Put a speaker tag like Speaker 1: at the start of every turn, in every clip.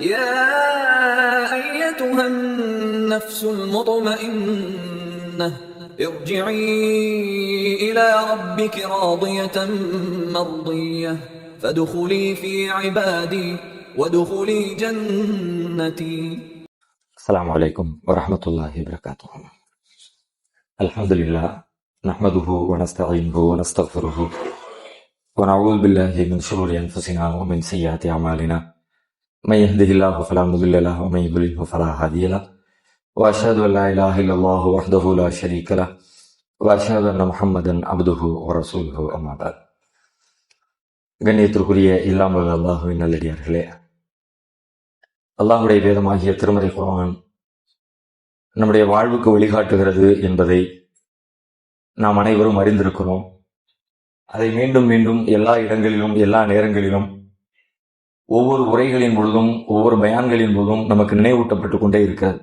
Speaker 1: يا أيتها النفس المطمئنة ارجعي إلى ربك راضية مرضية فادخلي في عبادي وادخلي جنتي.
Speaker 2: السلام عليكم ورحمة الله وبركاته. الحمد لله نحمده ونستعينه ونستغفره ونعوذ بالله من شرور أنفسنا ومن سيئات أعمالنا. من يهده الله فلا مضل له ومن يضلله فلا هادي له وأشهد أن لا إله إلا الله وحده لا شريك له وأشهد أن محمدا عبده ورسوله أما بعد. கண்ணியத்திற்குரிய இல்லாமல் அல்லாஹுவின் நல்லடியார்களே, அல்லாஹுடைய வேதமாகிய திருமறை குர்ஆன் நம்முடைய வாழ்வுக்கு வழிகாட்டுகிறது என்பதை நாம் அனைவரும் அறிந்திருக்கிறோம். அதை மீண்டும் மீண்டும் எல்லா இடங்களிலும் எல்லா நேரங்களிலும் ஒவ்வொரு உரைகளின் பொழுதும் ஒவ்வொரு பயான்களின் போதும் நமக்கு நினைவூட்டப்பட்டு கொண்டே இருக்கிறது.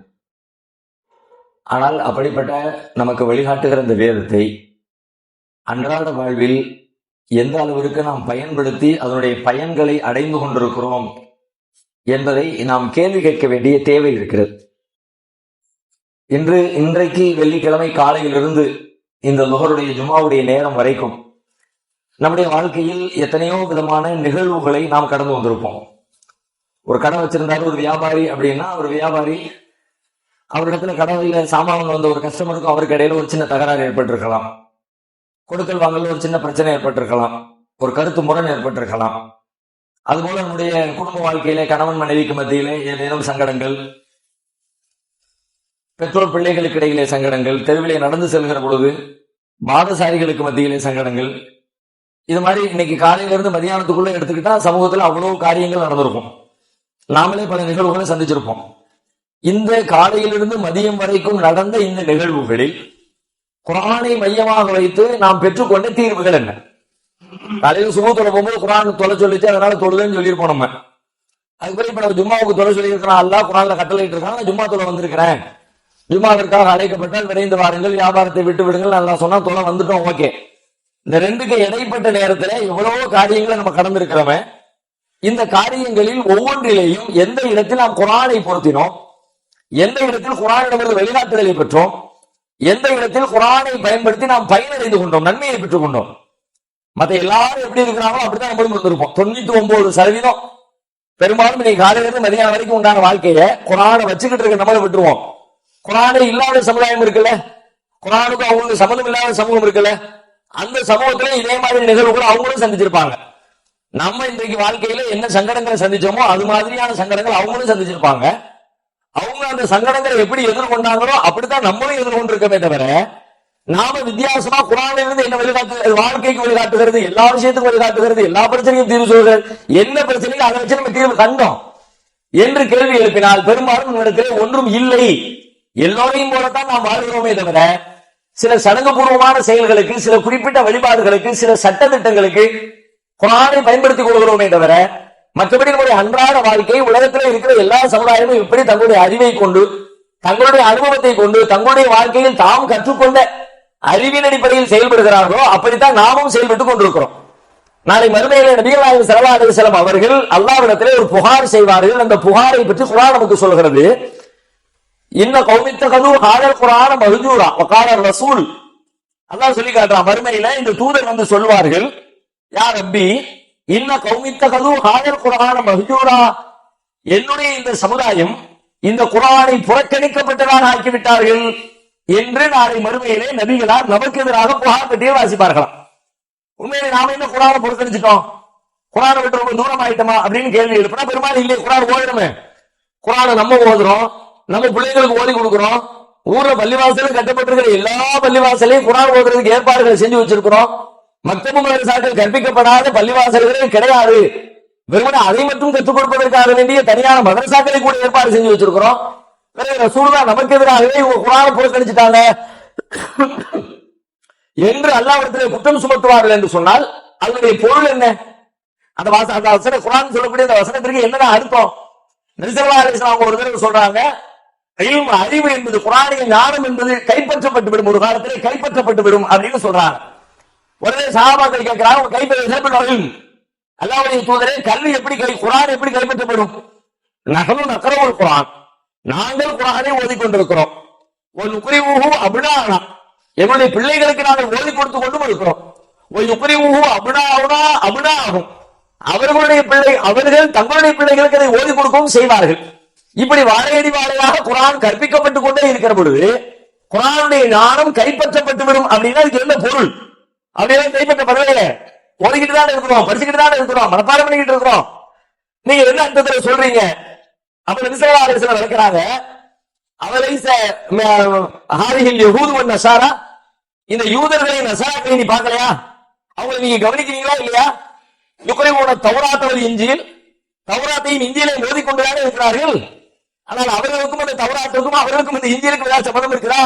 Speaker 2: ஆனால் அப்படிப்பட்ட நமக்கு வழிகாட்டுகிற இந்த வேதத்தை அன்றாட வாழ்வில் எந்த அளவிற்கு நாம் பயன்படுத்தி அதனுடைய பயன்களை அடைந்து கொண்டிருக்கிறோம் என்பதை நாம் கேள்வி கேட்க வேண்டிய தேவை இருக்கிறது. இன்றைக்கு வெள்ளிக்கிழமை காலையிலிருந்து இந்த லுஹருடைய ஜும்மாவுடைய நேரம் வரைக்கும் நம்முடைய வாழ்க்கையில் எத்தனையோ விதமான நிகழ்வுகளை நாம் கடந்து வந்திருப்போம். ஒரு கடை வச்சிருந்தாரு ஒரு வியாபாரி அப்படின்னா, ஒரு வியாபாரி அவரிடத்துல கடையில சாமான் வந்த ஒரு கஸ்டமருக்கும் அவருக்கு இடையில ஒரு சின்ன தகராறு ஏற்பட்டிருக்கலாம், கொடுக்கல் வாங்கல ஒரு சின்ன பிரச்சனை ஏற்பட்டிருக்கலாம், ஒரு கருத்து முரண் ஏற்பட்டிருக்கலாம். அதுபோல நம்முடைய குடும்ப வாழ்க்கையிலே கணவன் மனைவிக்கு மத்தியிலே ஏதேனும் சங்கடங்கள், பெற்றோர் பிள்ளைகளுக்கு இடையிலே சங்கடங்கள், தெருவிலே நடந்து செல்கிற பொழுது பாதசாரிகளுக்கு மத்தியிலே சங்கடங்கள், இது மாதிரி இன்னைக்கு காலையிலிருந்து மதியானத்துக்குள்ள எடுத்துக்கிட்டா சமூகத்துல அவ்வளவு காரியங்கள் நடந்திருக்கும். நாமளே பல நிகழ்வுகளை சந்திச்சிருப்போம். இந்த காலையிலிருந்து மதியம் வரைக்கும் நடந்த இந்த நிகழ்வுகளில் குர்ஆனை மையமாக வைத்து நாம் பெற்றுக்கொண்ட தீர்வுகள் என்ன? காலையில சுப தொலை போகும்போது குர்ஆன் தொலை சொல்லிச்சு, அதனால தொழுதுன்னு சொல்லியிருப்போம் நம்ம. அதுக்கப்புறம் இப்ப நம்ம ஜும்மாவுக்கு தொலை சொல்லியிருக்கிறோம், அல்லாஹ் குர்ஆன்ல கட்டளையிட்டு இருக்காங்க, நான் ஜும்மா தொலை வந்திருக்கிறேன், ஜும்மாவிற்காக அழைக்கப்பட்டால் விரைந்து வாருங்கள், வியாபாரத்தை விட்டு விடுங்கள், நல்லா சொன்னா தொலை வந்துட்டோம், ஓகே. இந்த ரெண்டுக்கு இடைப்பட்ட நேரத்துல எவ்வளவோ காரியங்களை நம்ம கடந்திருக்கிறோமே. இந்த காரியங்களில் ஒவ்வொன்றிலேயும் எந்த இடத்தில் நாம் குர்ஆனை பொருத்தினோம், எந்த இடத்தில் குர்ஆனிடமிருந்து வெளிநாட்டுதலை பெற்றோம், எந்த இடத்தில் குர்ஆனை பயன்படுத்தி நாம் பயனடைந்து கொண்டோம், நன்மையை பெற்றுக் கொண்டோம். மற்ற எல்லாரும் எப்படி இருக்கிறாங்களோ அப்படித்தான் நம்மளும் இருந்திருப்போம். 99% பெரும்பாலும் இன்னைக்கு காலையிலிருந்து மதியானம் வரைக்கும் உண்டான வாழ்க்கையை குர்ஆனை வச்சுக்கிட்டு இருக்க நம்மளை விட்டுருவோம். குர்ஆனை இல்லாத சமுதாயம் இருக்குல்ல, குர்ஆனுக்கு அவங்களுக்கு சம்மந்தம் இல்லாத சமூகம் இருக்குல்ல, அந்த சமூகத்திலே இதே மாதிரி நிகழ்வுகள் அவங்களும் சந்திச்சிருப்பாங்க. நம்ம இன்றைக்கு வாழ்க்கையில என்ன சங்கடங்களை சந்திச்சோமோ அது மாதிரியான சங்கடங்கள் அவங்களும் சந்திச்சிருப்பாங்க. அவங்க அந்த சங்கடங்களை எப்படி எதிர்கொண்டாங்களோ அப்படித்தான் நம்மளும் எதிர்கொண்டிருக்கவே தவிர, நாம வித்தியாசமா குர்ஆனிலிருந்து என்ன வழிகாட்டுகிறது, வாழ்க்கைக்கு வழிகாட்டுகிறது, எல்லா விஷயத்துக்கும் வழிகாட்டுகிறது, எல்லா பிரச்சனையும் தீர்வு சொல்கிறது, என்ன பிரச்சனையும் அதை வச்சு நம்ம தீர்வு கண்டோம் என்று கேள்வி எழுப்பினால் பெரும்பாலும் நம்மிடத்திலே ஒன்றும் இல்லை. எல்லோரையும் போலத்தான் நாம் வாழ்கிறோமே தவிர, சில சடங்கு பூர்வமான செயல்களுக்கு, சில குறிப்பிட்ட வழிபாடுகளுக்கு, சில சட்ட திட்டங்களுக்கு குர்ஆனை பயன்படுத்திக் கொள்கிறோமே தவிர, மற்றபடி நம்முடைய அன்றாட வாழ்க்கை உலகத்தில் இருக்கிற எல்லா சமுதாயமும் எப்படி தங்களுடைய அறிவை கொண்டு, தங்களுடைய அனுபவத்தை கொண்டு, தங்களுடைய வாழ்க்கையில் தாம் கற்றுக்கொண்ட அறிவின் அடிப்படையில் செயல்படுகிறார்களோ அப்படித்தான் நாமும் செயல்பட்டுக் கொண்டிருக்கிறோம். நாளை மறுமையிலே நபிகள் நாயகம் ஸல்லல்லாஹு அலைஹி வஸல்லம் அவர்கள் அல்லாஹ்விடத்திலே ஒரு புகார் செய்வார்கள். அந்த புகாரை பற்றி குர்ஆன் நமக்கு சொல்கிறது. இன்ன கௌமித்தகது ஹாதல் குர்ஆன மஹ்ஜூரா வகால ரசூல். அல்லாஹ் சொல்லி காட்டுறான், மறுமையில இந்த தூதர் வந்து சொல்வார்கள், யா ரப்பி இன்ன கௌமித்தகது ஹாதல் குர்ஆன மஹ்ஜூரா, என்னுடைய இந்த சமுதாயம் இந்த குர்ஆனை புறக்கணிக்கப்பட்டதாக ஆக்கிவிட்டார்கள் என்று நாளை மறுமையிலே நபிகளார் நமக்கு எதிராக புகார் பற்றியே வாசிப்பார்களாம். உண்மையிலே நாம என்ன குர்ஆனை புறக்கணிச்சிட்டோம், குர்ஆனை விட்டு ரொம்ப தூரம் ஆயிட்டோமா அப்படின்னு கேள்வி எழுப்பினா பெரும்பாலும் இல்லை. குர்ஆன் ஓதுறோமே, குர்ஆனை நம்ம ஓதுறோம், நம்ம பிள்ளைங்களுக்கு ஓதி கொடுக்கிறோம், ஊர்ல பள்ளிவாசலும் கட்டப்பட்டிருக்கிற எல்லா பள்ளிவாசலையும் குர்ஆன் ஓதுறதுக்கு ஏற்பாடுகளை செஞ்சு வச்சிருக்கிறோம். மக்தபு மதரசாக்கள் கற்பிக்கப்படாத பள்ளிவாசல்களே கிடையாது, வெறுமனே அதை மட்டும் கற்றுக் கொடுப்பதற்காக வேண்டிய தனியான மதரசாக்களை கூட ஏற்பாடு செஞ்சு வச்சிருக்கிறோம். ரசூலுல்லாஹ் நமக்கு எதிராகவே இவங்க குர்ஆனை புறக்கணிச்சுட்டாங்க என்று அல்லாஹ்விடத்திலே குற்றம் சுமத்துவார்கள் என்று சொன்னால் அதனுடைய பொருள் என்ன? அந்த வசன குர்ஆன் சொல்லக்கூடிய அந்த வசனத்திற்கு என்னடா அர்த்தம்? நபி ஸல்லல்லாஹு அலைஹி வஸல்லம் ஒரு தடவை சொல்றாங்க, அறிவு என்பது, குர்ஆனிய ஞானம் என்பது கைப்பற்றப்பட்டு விடும், ஒரு காலத்திலே கைப்பற்றப்பட்டு விடும் அப்படின்னு சொல்றாங்க. உடனே சஹாபாக்கள் கேட்கிறாங்க, கைப்பற்ற அல்லாஹ்வுடைய தூதரே, கல்வி எப்படி குர்ஆன் எப்படி கைப்பற்றப்படும்? நஹ்னு நக்ரவுல் குர்ஆன், நாங்கள் குர்ஆனை ஓதிக்கொண்டிருக்கிறோம். வனுக்ரிஉஹு அப்னானா, எங்களுடைய பிள்ளைகளுக்கு நாங்கள் ஓதி கொடுத்து கொண்டும் இருக்கிறோம். வயுக்ரிஉஹு அப்னாஉனா அப்னாஅஹும், அவர்களுடைய பிள்ளை அவர்கள் தங்களுடைய பிள்ளைகளுக்கு அதை ஓதி கொடுக்கவும் செய்வார்கள். இப்படி வாழையடி வாழையாக குர்ஆன் கற்பிக்கப்பட்டுக் கொண்டே இருக்கிற பொழுது குர்ஆனுடைய ஞானம் கைப்பற்றப்பட்டு விடும் அப்படின்னா அதுக்கு என்ன பொருள்? அப்படியெல்லாம் கைப்பற்றப்படவில்லை. ஓதிக்கிட்டு தான் இருக்கிறோம், படிச்சுக்கிட்டு தான் இருக்கிறோம், மனப்பாடம் பண்ணிக்கிட்டு இருக்கிறோம். நீங்க என்ன அர்த்தத்துல சொல்றீங்க? அப்ப நபி ஸல்லல்லாஹு அலைஹி வஸல்லம் விளக்குறாங்க, அவலைஸ ஹாதிஹில் யஹூது வன் நஸாரா, இந்த யூதர்களை நஸாராக்களை நீ பார்க்கலையா? அவங்களை நீங்க கவனிக்கிறீங்களா இல்லையா? யுக்ரிஊன தௌராத் வல் இன்ஜீல், தௌராத்தையும் இன்ஜீலையும் ஓதிக்கொண்டுதான் இருக்கிறார்கள். ஆனால் அவர்களுக்கும் அந்த தௌராத்துக்கும் அவர்களுக்கும் இந்த இன்ஜீலுக்கும் ஏதாவது சம்பந்தம் இருக்கிறா?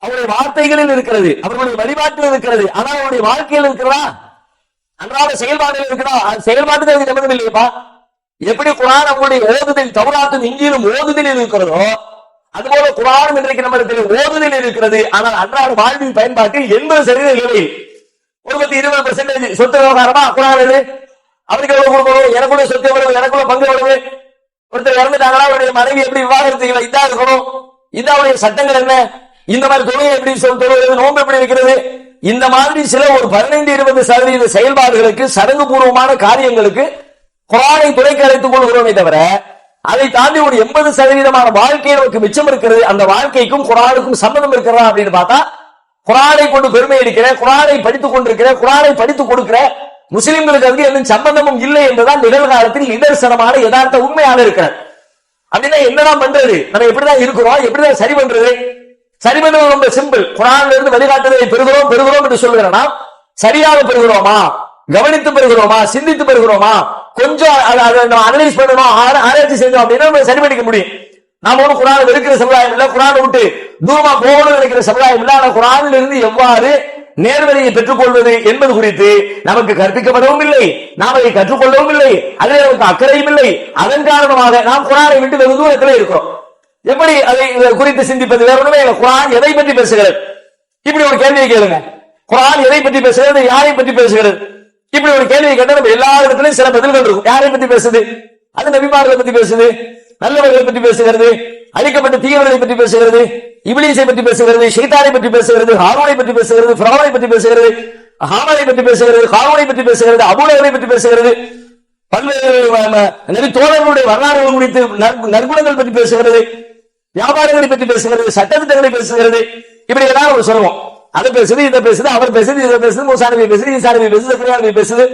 Speaker 2: அவருடைய வார்த்தைகளில் இருக்கிறது, அவர்களுடைய வழிபாட்டில் இருக்கிறது, ஆனால் அவருடைய வாழ்க்கையில் இருக்கிறதா? அன்றாட செயல்பாடுகள் இருக்கிறா? செயல்பாட்டுக்கு சம்பந்தம் இல்லையப்பா. எப்படி குர்ஆன் அவங்களுடைய ஓதுதல் தௌராத்தும் இன்ஜீலும் ஓதுதலில் இருக்கிறதோ அதுபோல குர்ஆனும் இன்றைக்கு நம்மிடத்தில் ஓதுதலில் இருக்கிறது. ஆனால் அன்றாட வாழ்வின் பயன்பாட்டில் 80% நிலையில் 20% சொத்து விவகாரமா குர்ஆன் எது? அவருக்கு எவ்வளவு கொடுக்கணும், எனக்குள்ள சொத்து எவ்வளவு, எனக்குள்ள பங்கு எவ்வளவு, ஒருத்தர் இறந்துட்டாங்களா அவருடைய மனைவி எப்படி விவாகரத்து இதா இருக்கணும், இதாவுடைய சட்டங்கள் என்ன, இந்த மாதிரி தொழிலை எப்படி சொல்றது, நோன்பு எப்படி வைக்கிறது, இந்த மாதிரி சில ஒரு 15-20% செயல்பாடுகளுக்கு சடங்கு பூர்வமான காரியங்களுக்கு குர்ஆனை துறைக்கு அழைத்துக் கொள்கிறோமே தவிர அதை தாண்டி ஒரு 80% வாழ்க்கையை நமக்கு மிச்சம் இருக்கிறது. அந்த வாழ்க்கைக்கும் குர்ஆனுக்கும் சம்பந்தம் இருக்கிறதா அப்படின்னு பார்த்தா குர்ஆனை கொண்டு பெருமை அடிக்கிற, குர்ஆனை படித்துக் கொண்டிருக்கிற, குர்ஆனை படித்துக் கொடுக்கிற முஸ்லிம்களுக்கு வந்து எந்த சம்பந்தமும் இல்லை என்றுதான் நிகழ்காலத்தில் நிதர்சனமான யதார்த்த உண்மையாக இருக்கிறது. அப்படின்னா என்னதான் பண்றது? நம்ம எப்படிதான் இருக்கிறோம், எப்படிதான் சரி பண்றது? சரி பண்றது ரொம்ப சிம்பிள். குர்ஆன்ல இருந்து வழிகாட்டுதலை பெறுகிறோம் என்று சொல்லுகிறோம். சரியாக பெறுகிறோமா, கவனித்து பெறுகிறோமா, சிந்தித்து பெறுகிறோமா, கொஞ்சம் அனலைஸ் பண்ணணும், ஆராய்ச்சி செஞ்சோம் அப்படின்னா நம்ம சரி பண்ணிக்க முடியும். நாம ஒன்றும் குர்ஆனை வெறுக்கிற சமுதாயம் இல்ல, குர்ஆனை விட்டு தூரமா போகணும்னு நினைக்கிற சமுதாயம் இல்ல. ஆனா குர்ஆனில் இருந்து எவ்வாறு நேர்வழியை பெற்றுக் கொள்வது என்பது குறித்து நமக்கு கற்பிக்கப்படவும் இல்லை, நாம் அதை கற்றுக்கொள்ளவும் இல்லை, அதில் நமக்கு அக்கறையும் இல்லை. அதன் காரணமாக நாம் குர்ஆனை விட்டு வெகு தூரத்தில் இருக்கிறோம். எப்படி அதை குறித்து சிந்திப்பது? வேற ஒண்ணுமே இல்லை. குர்ஆன் எதை பற்றி பேசுகிறது? இப்படி ஒரு கேள்வியை கேளுங்க. குர்ஆன் எதை பற்றி பேசுகிறது, யாரை பற்றி பேசுகிறது? இப்படி ஒரு கேள்வியை கேட்டால் நம்ம எல்லா இடத்துலயும் சில பதில்கள் இருக்கும். யாரை பற்றி பேசுது? அது நபிமார்களை பற்றி பேசுது, நல்லவர்களை பற்றி பேசுகிறது, அழிக்கப்பட்ட தீயவர்களை பற்றி பேசுகிறது, இப்லீஸை பற்றி பேசுகிறது, ஷைத்தானை பற்றி பேசுகிறது, ஹாரூனை பற்றி பேசுகிறது, ஃபிரௌனை பற்றி பேசுகிறது, ஹாமானை பற்றி பேசுகிறது, காரூனை பற்றி பேசுகிறது, அபூலஹபை பற்றி பேசுகிறது, பல்வேறு நபி தோழர்களுடைய வரலாறுகள் குறித்து நற்குணங்கள் பற்றி பேசுகிறது, வியாபாரங்களை பற்றி பேசுகிறது, சட்டத்திட்டங்களை பேசுகிறது. இப்படி எல்லாம் நம்ம சொல்லுவோம். அதை பேசுது, இதை பேசுது, அவர் பேசுது, இதை பேசுது, மூசா நபி பேசுது, ஈசா நபி பேசுது, சக்கரியா நபி பேசுது,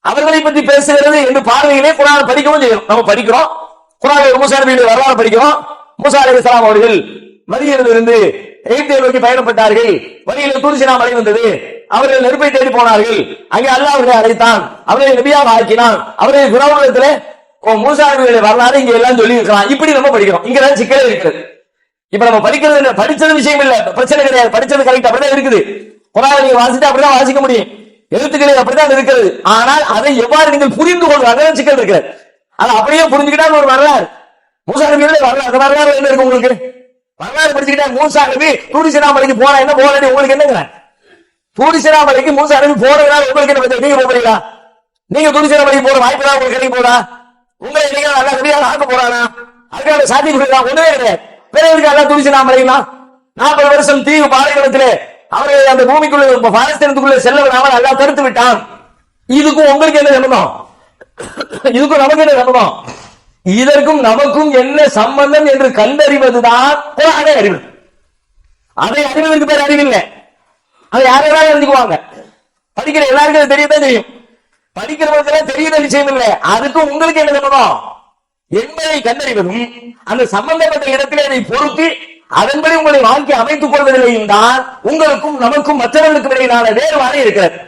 Speaker 2: அவர்களை பற்றி பேசுகிறது என்று பார்வையிலே குர்ஆன் படிக்கவும் செய்யும். நம்ம படிக்கிறோம், குர்ஆனில் மூசா நபியுடைய வரலாறு படிக்கிறோம். மூசா அலைஹிஸ்ஸலாம் அவர்கள் மதீனாவிலிருந்து எகிப்தை நோக்கி பயணப்பட்டார்கள். வழியில் தூர் சீனா மலை வந்தது, அவர்கள் நெருப்பை தேடி போனார்கள். அங்கே அல்லாஹ் அவர்களை அழைத்தான், அவர்களை நபியாக ஆக்கினான். அவர்களை ஃபிரௌனிடத்திலே மூசா நபியுடைய வரலாறு இங்க எல்லாம் சொல்லி இருக்கலாம். இப்படி நம்ம படிக்கிறோம். இங்கதான் சிக்கலே இருக்கிறது. இப்ப நம்ம படிக்கிறது படிச்சது விஷயம் இல்ல, பிரச்சனை கிடையாது. படிச்சது கரெக்ட், அப்படிதான் இருக்குது. குர்ஆனை நீங்க வாசிட்டு அப்படிதான் வாசிக்க முடியும், எழுத்துக்களை அப்படிதான் இருக்கிறது. ஆனால் அதை எவ்வாறு நீங்கள் புரிந்து கொள்வது சிக்கல் இருக்கிறது. அது அப்படியே புரிஞ்சுக்கிட்டா ஒரு வரலாறு, மூசா நபியுடைய வரலாறு என்ன இருக்கு உங்களுக்கு? வரலாறு படிச்சுக்கிட்டா மூசா நபி தூர் சீனா மலைக்கு போனா என்ன, போராடி உங்களுக்கு என்னங்க? தூர் சீனா மலைக்கு மூசா நபி போறதுனால உங்களுக்கு என்ன? நீங்க போறீங்களா? நீங்க தூர் சீனா மலைக்கு போற வாய்ப்பு தான் உங்களுக்கு கிடைக்க போதா? உங்களை நீங்க நல்லா நபியாக ஆக்க போறானா? அதுக்காக சாதி கொடுக்கலாம் ஒண்ணுமே கிடையாது. பிறகு அல்லா தூர் சீனா மலைனா 40 வருஷம் தீவு பாலைவனத்திலே அவரை அந்த பூமிக்குள்ள பாலஸ்தீனத்துக்குள்ள செல்ல விடாமல் அல்லா தடுத்து விட்டான். இதுக்கும் உங்களுக்கு என்ன சம்பந்தம்? இதுக்கும் நமக்கு என்ன சம்பந்தம்? இதற்கும் நமக்கும் என்ன சம்பந்தம் என்று கண்டறிவதுதான் குர்ஆனை அறிவு. அதை அறிவதற்கு பேர் அறிவில்லை. அதை யாராவது அறிஞ்சுக்குவாங்க. படிக்கிற எல்லாருக்கும் அது தெரியத்தான் தெரியும். படிக்கிறவங்களுக்கு தெரியுத விஷயம் இல்லை. அதுக்கும் உங்களுக்கு என்ன சம்பந்தம் என்பதை கண்டறிவதும் அந்த சம்பந்தப்பட்ட இடத்திலே அதை பொருத்தி அதன்படி உங்களை வாழ்க்கை அமைத்துக் கொள்வதிலேயும் தான் உங்களுக்கும் நமக்கும் மற்றவர்களுக்கும் இடையிலான வேறுபாடு இருக்கிறது.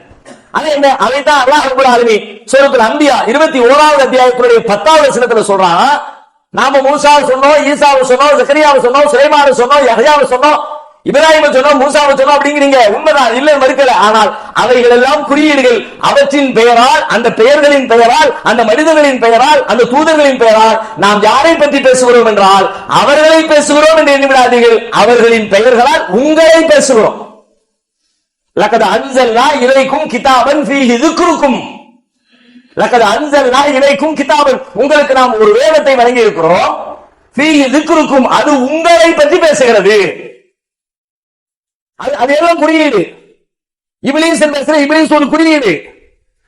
Speaker 2: அது என்ன? அதைத்தான் அல்லாஹ் ரப்பல் ஆலமீன் சூரத்துல் அன்பியா 21வது அத்தியாயத்தினுடைய 10வது வசனத்துல சொல்றான். நாம மூசாவை சொன்னோம், ஈசாவை சொன்னோம், ஜக்கரியாவை சொன்னோம், சுலைமானை சொன்னோம், யஹ்யாவை சொன்னோம், இப்ராஹிமை சொன்னோம், மூசாவை சொன்னோம் அப்படிங்கிறீங்க. உண்மைதான், இல்லை மறுக்கல. ஆனால் அவைகள் எல்லாம் குறியீடுகள். அவற்றின் பெயரால், அந்த பெயர்களின் பெயரால், அந்த மனிதர்களின் பெயரால், அந்த தூதர்களின் பெயரால் நாம் யாரை பற்றி பேசுகிறோம் என்றால் அவர்களை பேசுகிறோம் என்று எண்ணிவிடாதீர்கள். அவர்களின் பெயர்களால் உங்களை பேசுகிறோம். லகத் அன்ஸல்னா இலைக்கும் கிதாபன் ஃபீஹி ذிக்ருக்கும். லக்கத் அன்ஸல்னா இலைக்கும் கிதாபன், உங்களுக்கு நாம் ஒரு வேதத்தை வழங்கி இருக்கிறோம். ஃபீஹி ذிக்ருக்கும், அது உங்களை பற்றி பேசுகிறது. அது எல்லாம் குறியீடு. இப்லீஸ் என்ற இப்லீஸ் ஒரு குறியீடு,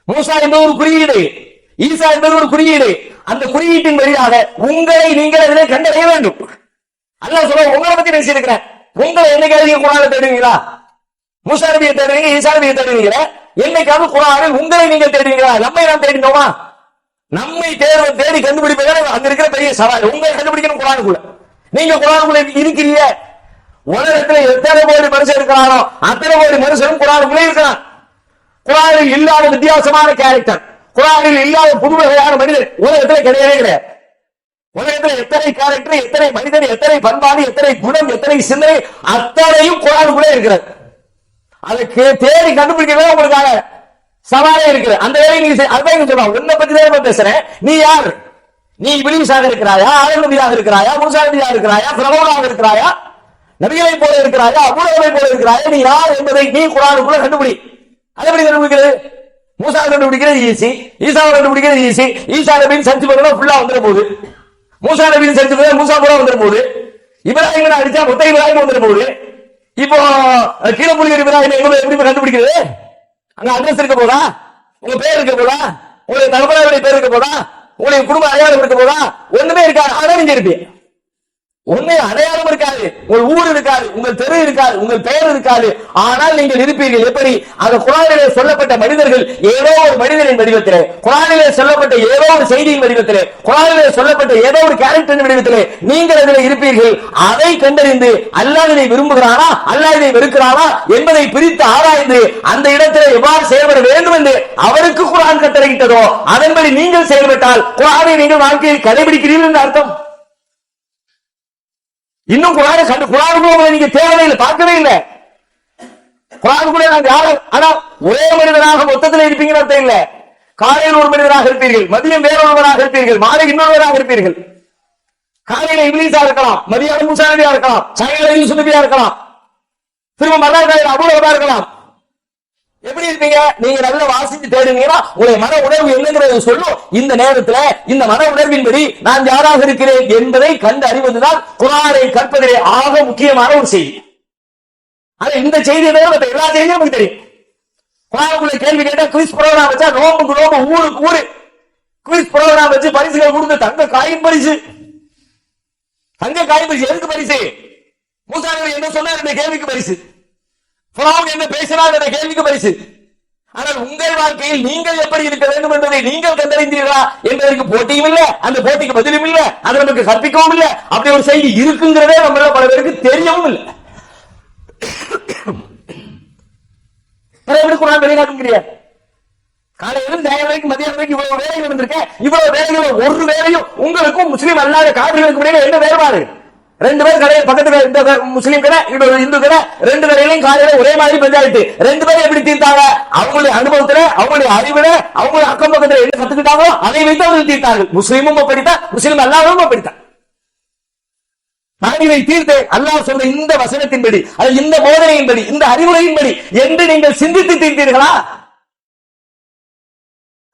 Speaker 2: மூசா என்பது ஒரு குறியீடு, ஈசா என்பது ஒரு குறியீடு. அந்த குறியீட்டின் வழியாக உங்களை நீங்கள் அதிலே கண்டறிய வேண்டும். அல்லாஹ் சொல்ல உங்களை பத்தி பேசியிருக்கிறேன். உங்களை என்னைக்காவது குர்ஆன்ல தேடுவீங்களா? மூசா நபியை தேடுவீங்க, ஈசா நபியை தேடுவீங்க. என்னைக்காவது குர்ஆனில் உங்களை நீங்கள் தேடுவீங்களா? நம்மை நாம் தேடினோமா? நம்மை தேடி கண்டுபிடிப்பதே அங்க இருக்கிற பெரிய சவால். உங்களை கண்டுபிடிக்கணும் குர்ஆனுக்குள்ள. நீங்க குர்ஆனுக்குள்ள இருக்கிறீங்க. உலகத்துல எத்தனை கோடி மனுஷன் இருக்கிறானோ அத்தனை கோடி மனுஷனும் குர்ஆனுக்குள்ளே இருக்கிறான். குர்ஆனில் இல்லாத வித்தியாசமான கேரக்டர், குர்ஆனில் இல்லாத புது வகையான மனிதன் உலகத்துல கிடையவே கிடையாது. உலகத்துல எத்தனை கேரக்டர், எத்தனை மனிதன், எத்தனை பண்பாடு, எத்தனை குணம், எத்தனை சிந்தனை, அத்தனையும் குர்ஆனுக்குள்ளே இருக்கிறது. அதுக்கு தேடி கண்டுபிடிக்கவே உங்களுக்காக சவாலே இருக்குது. அந்த வேலையை நீங்க அதான் சொல்லுவாங்க. உன்னை பத்தி தான் பேசுறேன். நீ யார்? நீ இப்லீஸாக இருக்கிறாயா, ஆதம் நபியாக இருக்கிறாயா, மூசா நபியாக இருக்கிறாயா, ஃபிரௌனாக இருக்கிறாயா, நபிகளை போல இருக்கிறாயா, அபூலகபை போல இருக்கிறாயா? நீ யார் என்பதை நீ குர்ஆனுக்குள்ள கண்டுபிடி. அது எப்படி கண்டுபிடிக்கிறது? மூசா கண்டுபிடிக்கிறது ஈஸி, ஈசாவை கண்டுபிடிக்கிறது ஈஸி. ஈசா நபியின் சர்ச் பண்ணா ஃபுல்லா வந்துற போகுது. மூசா நபியின் சர்ச் பண்ணா மூசா பூரா வந்துற போகுது. இப்ராஹிம் அடிச்சா மொத்த இப்ராஹிம் வந்துற போகுது. இப்போ கீழே புலிகர் இப்ராஹிம் எப்படி கண்டுபிடிக்கிறது? அங்க அட்ரஸ் இருக்க போதா? உங்க பேர் இருக்க போதா? உங்களுடைய தகவலுடைய பேர் இருக்க போதா? உங்களுடைய குடும்ப அடையாளம் இருக்க போதா? ஒண்ணுமே இருக்காது. ஆனா நீங்க இருப்பீங்க. ஒண்ணு அடையாளம் இருக்காது, உங்கள் ஊர் இருக்காது, உங்கள் தெரு இருக்காது, உங்கள் பெயர் இருக்காது. ஆனால் நீங்கள் இருப்பீர்கள். எப்படி? அந்த குர்ஆனிலே சொல்லப்பட்ட மனிதர்கள் ஏதோ ஒரு மனிதனின் வடிவத்திலே, குர்ஆனிலே சொல்லப்பட்ட ஏதோ ஒரு செய்தியின் வடிவத்திலே, குர்ஆனிலே சொல்லப்பட்ட ஏதோ ஒரு கேரக்டரின் வடிவத்திலே நீங்கள் அதில் இருப்பீர்கள். அதை கண்டறிந்து அல்லாஹ் இதை விரும்புகிறானா, அல்லாஹ் இதை வெறுக்கிறானா என்பதை பிரித்து ஆராய்ந்து அந்த இடத்திலே எவ்வாறு செயல்பட வேண்டும் என்று அவருக்கு குர்ஆன் கட்டளையிட்டதோ அதன்படி நீங்கள் செயல்பட்டால் குர்ஆனை நீங்கள் வாழ்க்கையில் கடைபிடிக்கிறீர்கள் என்று அர்த்தம். இன்னும் குர்ஆனுக்குள்ள நீங்க தேவையில்லை, பார்க்கவே இல்லை. குர்ஆனுக்குள்ள நாங்க யாரும், ஆனா ஒரே மனிதனாக மொத்தத்தில் இருப்பீங்கன்னு அர்த்தம் இல்ல. காலையில் ஒரு மனிதனாக இருப்பீர்கள், மதியம் வேறொருவராக இருப்பீர்கள், மாலை இன்னொருவராக இருப்பீர்கள். காலையில இப்லீஸா இருக்கலாம், மதியம் மூசா நபியா இருக்கலாம், சாயங்காலம் யூசுப் நபியா இருக்கலாம், திரும்ப மறுநாள் அபூலகபா இருக்கலாம். எப்படி இருப்பீங்க? நீங்க நல்லா வாசிச்சு தேடுனீங்கன்னா உங்களுடைய மன உணர்வு என்னங்கிறது சொல்லும். இந்த நேரத்துல இந்த மன உணர்வின்படி நான் யாராக இருக்கிறேன் என்பதை கண்டு அறிவதுதான் குர்ஆனை கற்பதிலே ஆக முக்கியமான ஒரு செய்தி. ஆனா இந்த செய்தியை தவிர மற்ற எல்லா செய்தியும் நமக்கு தெரியும். குர்ஆனுக்குள்ள கேள்வி கேட்டா குவிஸ் ப்ரோகிராம் வச்சா நோம்புக்கு நோம்பு, ஊருக்கு ஊரு குவிஸ் ப்ரோகிராம் வச்சு பரிசுகள் கொடுத்து தங்க காயின் பரிசு, தங்க காயின் பரிசு. எதுக்கு பரிசு? மூசா நபி என்ன சொன்னார் என்ற கேள்விக்கு பரிசு, ஃபிரௌன் என்ன பேசினார் என்ற கேள்விக்கு பரிசு. ஆனால் உங்கள் வாழ்க்கையில் நீங்கள் எப்படி இருக்க வேண்டும் என்பதை நீங்கள் கண்டறிந்தீர்களா என்பதற்கு போட்டியும் இல்ல, அந்த போட்டிக்கு பதிலும் இல்ல, அது நமக்கு கற்பிக்கவும் இல்ல. அப்படி ஒரு செய்தி இருக்குங்கிறதே நம்மள பல பேருக்கு தெரியவும் இல்லை. எப்படி குர்ஆன் வெளிநாட்டுங்கிறிய? காலையிலிருந்து நேரம் வரைக்கும் மதியம் வரைக்கும் இவ்வளவு வேலைகள் இருந்திருக்கேன். இவ்வளவு வேலைகள் ஒரு வேலையும் உங்களுக்கும் முஸ்லீம் அல்லாத காபிர்களுக்கு இடையில என்ன வேறுபாடு? ரெண்டு பேர் கடையில் பக்கத்துல இந்த முஸ்லீம் கடை, இந்து கடை, ரெண்டு கடையிலையும் காலையில ஒரே மாதிரி பஞ்சாயத்து. ரெண்டு பேரும் எப்படி தீர்த்தாங்க? அவங்களுடைய அனுபவத்துல, அவங்களுடைய அறிவுல, அவங்களுடைய அக்கம் பக்கத்துல என்ன கத்துக்கிட்டாங்களோ அதை வைத்து அவர்கள் தீர்த்தார்கள். முஸ்லீமும் அப்படித்தான், முஸ்லீம் அல்லாதவரும் அப்படித்தான். நான் இதை தீர்த்தேன் அல்லாஹ் சொல்ற இந்த வசனத்தின்படி, அது இந்த போதனையின்படி, இந்த அறிவுரையின்படி என்று நீங்கள் சிந்தித்து தீர்த்தீர்களா?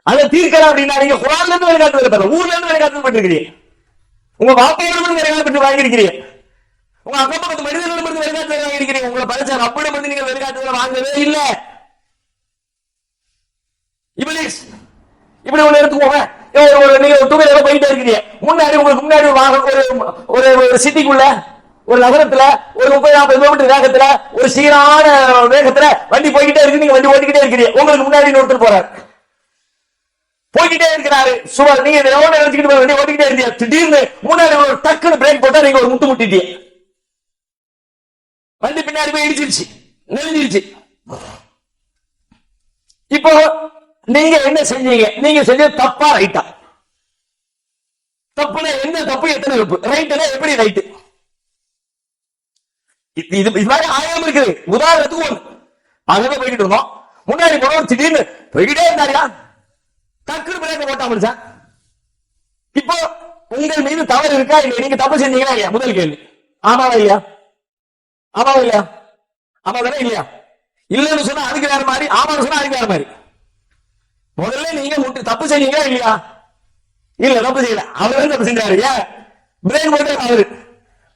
Speaker 2: அதை தீர்க்கலாம் அப்படின்னா நீங்க குர்ஆன்ல இருந்து வெளிக்காட்டு, ஊர்ல இருந்து வெளிக்காட்டு பெற்றிருக்கிறீங்க, உங்க வாப்பையோடு வெளிக்காட்டு பெற்று வாங்கியிருக்கிறீங்க, உங்க அக்கம் பக்கத்து மனிதர்களிடமிருந்து வெளிக்காட்டு வாங்கியிருக்கிறீங்க. உங்களை பரிசு அப்படி வந்து நீங்க வெளிக்காட்டு வாங்கவே இல்லை. இப்லீஸ் இப்படி ஒண்ணு எடுத்துக்கோங்க. நீங்க டூவீலர்ல போயிட்டே இருக்கிறீங்க, முன்னாடி உங்களுக்கு முன்னாடி ஒரு சிட்டிக்குள்ள, ஒரு நகரத்துல ஒரு 30-40 கிலோமீட்டர் வேகத்துல, ஒரு சீரான வேகத்துல வண்டி போய்கிட்டே இருக்கு. நீங்க வண்டி ஓட்டிக்கிட்டே இருக்கிறீங்க. உங்களுக்கு முன்னாடி ஒருத்தர் போறாரு, போய்கிட்டே இருக்கிறாரு. சுவர் நீங்க நினைச்சுக்கிட்டு வண்டி ஓட்டிக்கிட்டே இருந்தீங்க. திடீர்னு முன்னாடி ஒரு டக்குன்னு பிரேக் போட்டா நீங்க ஒரு முட்டு முட்டிட்டீங்க. வண்டி பின்னாடி போய் இடிச்சிருச்சு, நெளிஞ்சிருச்சு. இப்போ நீங்க என்ன செஞ்சீங்க? நீங்க செஞ்சது தப்பா ரைட்டா? தப்புனா என்ன தப்பு, எத்தனை தப்பு? ரைட்னா எப்படி ரைட்டு? இது மாதிரி ஆயிரம் இருக்குது. உதாரணத்துக்கு ஒண்ணு, அங்கே போய்கிட்டு இருந்தோம், முன்னாடி போனோம், திடீர்னு போய்கிட்டே இருந்தாரியா, டக்குனு பிரேக்க போட்டா முடிச்சா. இப்போ உங்கள் மீது தவறு இருக்கா இல்லையா? நீங்க தப்பு செஞ்சீங்களா இல்லையா? முதல் கேள்வி. ஆமாவா இல்லையா? ஆமாவா இல்லையா? ஆமா தானே இல்லையா? இல்லன்னு சொன்னா அதுக்கு வேற மாதிரி, ஆமான்னு சொன்னா அதுக்கு வேற மாதிரி. முதல்ல நீங்க தப்பு செய்யீங்களா இல்லையா? இல்ல, தப்பு செய்யல. அவர் தப்பு செஞ்சாரு. ஏன்? பிரேக் போட்டாரு அவரு,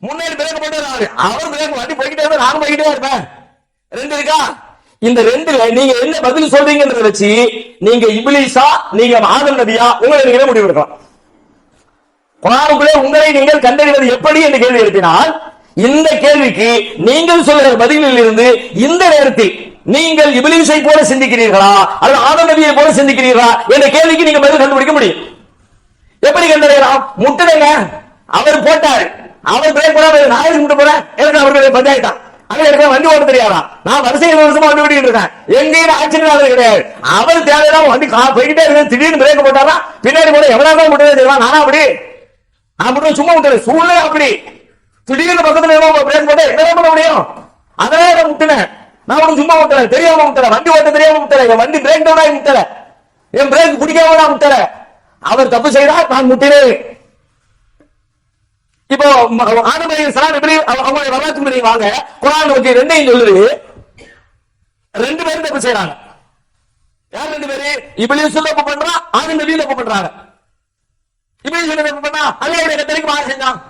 Speaker 2: முன்னாடி பிரேக் போட்டாரு அவரு. அவர் பிரேக் வண்டி போய்கிட்டே இருந்தா நானும் போய்கிட்டே இருப்பேன். ரெண்டு இருக்கா? இந்த ரெண்டுல நீங்க என்ன பதில் சொல்றீங்கன்றத வச்சு நீங்க இப்லீஸா நீங்க ஆதம் நபியா உங்களை நீங்களே முடிவு எடுக்கலாம். குர்ஆனுக்குள்ளே உங்களை நீங்கள் கண்டறிவது எப்படி என்று கேள்வி எழுப்பினால், இந்த கேள்விக்கு நீங்கள் சொல்கிற பதிலில் இருந்து இந்த நேரத்தில் நீங்கள் இப்லீஸை போல சிந்திக்கிறீர்களா அல்லது ஆதம் நபியை போல சிந்திக்கிறீர்களா என்ற கேள்விக்கு நீங்க பதில் கண்டுபிடிக்க முடியும். எப்படி கண்டறியலாம்? முட்டுங்க, அவர் போட்டாரு, அவர் பிரேக் போடாம நான் எதுக்கு முட்ட போறேன்? எனக்கு அவருக்கு பஞ்சாயத்தான், அங்க இருக்க வண்டி ஓட்ட தெரியாதா? நான் வரிசையில் வருஷமா வண்டி ஓட்டிட்டு இருக்கேன், எங்கேயும் ஆக்சிடென்ட் கிடையாது. அவர் தேவையில்லாம வண்டி போய்கிட்டே இருக்கு, திடீர்னு பிரேக் போட்டாரா பின்னாடி போல எவ்வளவு முட்டவே தெரியுமா? நானா அப்படி நான் மட்டும் சும்மா முட்டல, சூழ்நிலை அப்படி திடீர்னு பக்கத்துல பிரேக் போட்டா என்ன பண்ண முடியும்? அதனால நான் முட்டினேன். நான் ஒன்னும் சும்மா முட்டல, தெரியாம முட்டல, வண்டி ஓட்ட தெரியாம முட்டல, என் வண்டி பிரேக் டவுன் ஆகி முட்டல, என் பிரேக் பிடிக்காம நான் முட்டல. அவர் தப்பு செய்தால் நான் முட்டினேன். இப்போ ஆதம் அலைஹிஸ்ஸலாம் எப்படி அவங்க வரலாற்று முறை வாங்க, குர்ஆன் நோக்கி ரெண்டையும் சொல்லுது. ரெண்டு பேரும் தப்பு செய்றாங்க. யார் ரெண்டு பேரு? இப்லீஸ் தப்பு பண்றான், ஆதம் நபி தப்பு பண்றாங்க. இப்லீஸ் தப்பு பண்ணா அல்லாஹ்வுடைய கட்டளைக்கு மாறு செஞ்சான்,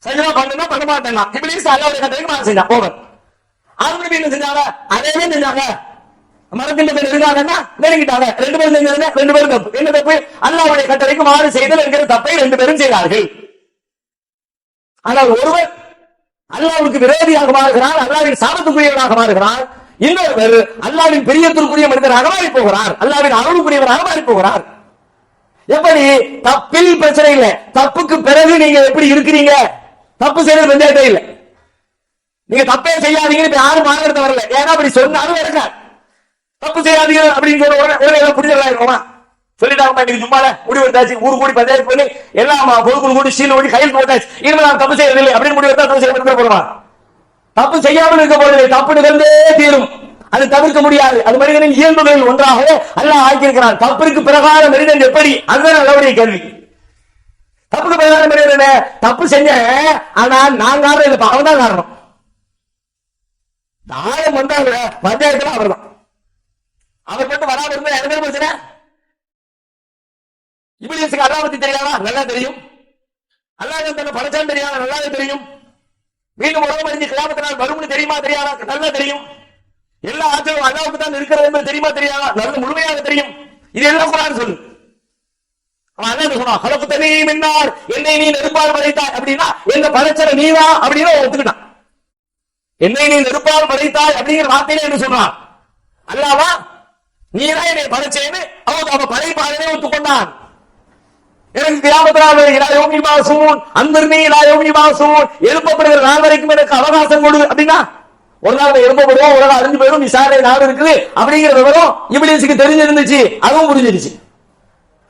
Speaker 2: சஜதா பண்ணா பண்ண மாட்டாங்க. இப்லீஸ் அல்லாஹ்வுடைய கட்டளைக்கு மாறு செஞ்சான். ஓவர். ஆதம் நபி என்ன செஞ்சாங்க? அதே செஞ்சாங்க. மரத்தின் பேர் இருந்தாங்கன்னா நெருங்கிட்டாங்க. ரெண்டு பேரும் செஞ்சது ரெண்டு பேரும் தப்பு. என்ன தப்பு? அல்லாஹ்வுடைய கட்டளைக்கு மாறு செய்தல் என்கிற தப்பை ரெண்டு பேரும் செய்தார்கள். ஆனால் ஒருவர் அல்லாஹ்வுக்கு விரோதியாக மாறுகிறார், அல்லாஹ்வின் சாபத்துக்குரியவராக மாறுகிறார். இன்னொருவர் அல்லாஹ்வின் பிரியத்திற்குரிய மனிதராக மாறி போகிறார், அல்லாஹ்வின் அருளுக்குரியவராக மாறி போகிறார். எப்படி? தப்பில் பிரச்சனை இல்லை, தப்புக்கு பிறகு நீங்க எப்படி இருக்கிறீங்க? தப்பு செய்யறது பஞ்சாயத்தே இல்லை. நீங்க தப்பே செய்யாதீங்க இப்ப யாரும் மாறுறது வரல. ஏன்னா அப்படி சொன்னாலும் இருக்க தப்பு செய்யாதீங்க அப்படின்னு சொல்ல புரிஞ்சிடலாம் சொல்லிட்டாங்க. இன்னைக்கு சும்மால முடிவு எடுத்தாச்சு, ஊரு கூடி பஞ்சாயத்து பண்ணி எல்லாம் பொதுக்குழு கூடி சீல் ஓடி கையில் போட்டாச்சு, இனிமே நான் தப்பு செய்யறதில்லை அப்படின்னு முடிவு எடுத்தா தப்பு செய்ய போடுவான். தப்பு செய்யாமல் இருக்க போறது தப்பு நிகழ்ந்தே தீரும், அது தவிர்க்க முடியாது. அது மனிதனின் இயல்புகளில் ஒன்றாக அல்லாஹ் ஆக்கியிருக்கிறான். தப்பிற்கு பிரகார மனிதன் எப்படி? அதுதான் நல்லபடிய கேள்வி. தப்புக்கு பிரகார மனிதன் என்ன? தப்பு செஞ்ச ஆனால் நான் காரணம் இல்லை, அவன் தான் காரணம். நாயம் வந்தாங்க பஞ்சாயத்துல அவர் தான், அவர் மட்டும் வராமல் இருந்தா எனக்கு பிரச்சனை. இப்லீஸுக்கு அல்லாஹ் பத்தி தெரியாதா? நல்லா தெரியும். அல்லாஹ் தன்னை படைச்சான்னு தெரியாதா? நல்லாவே தெரியும். மீண்டும் உலகம் அழிஞ்சு கியாமத் நாள் வரும்னு தெரியுமா தெரியாதா? நல்லா தெரியும். எல்லா ஆற்றலும் அல்லாஹ்வுக்கு தான் இருக்கிறது என்பது தெரியுமா தெரியாதா? நல்ல முழுமையாக தெரியும். இது எல்லாம் குர்ஆன் சொல்லு. அவன் அல்லாஹ் சொன்னான், "ஹலக்தனீ மின் நார்", என்னை நீ நெருப்பால் படைத்தாய் அப்படின்னா என்ன படைச்சற நீவா அப்படின்னு ஒத்துக்கிட்டான். என்னை நீ நெருப்பால் படைத்தாய் அப்படிங்கிற வார்த்தையில என்ன சொல்றான்? அல்லாஹ்வா நீதான் என்னை படைச்சேன்னு அவன் படைப்பாளனே ஒத்துக்கொண்டான். எனக்கு கியாமத் நாள் இலா யௌமி பாஸூன் அன்தர்னி இலா யௌமி பாஸூன், எழுப்பப்படுகிற நாள் வரைக்கும் எனக்கு அவகாசம் கொடு அப்படின்னா ஒரு நாள் எழுப்பப்படுவோம், உலகம் அழிஞ்சு போயிடும், விசாரணை நாள் இருக்குது அப்படிங்கிற விவரம் இப்லீஸுக்கு தெரிஞ்சிருந்துச்சு, அதுவும் புரிஞ்சிருச்சு.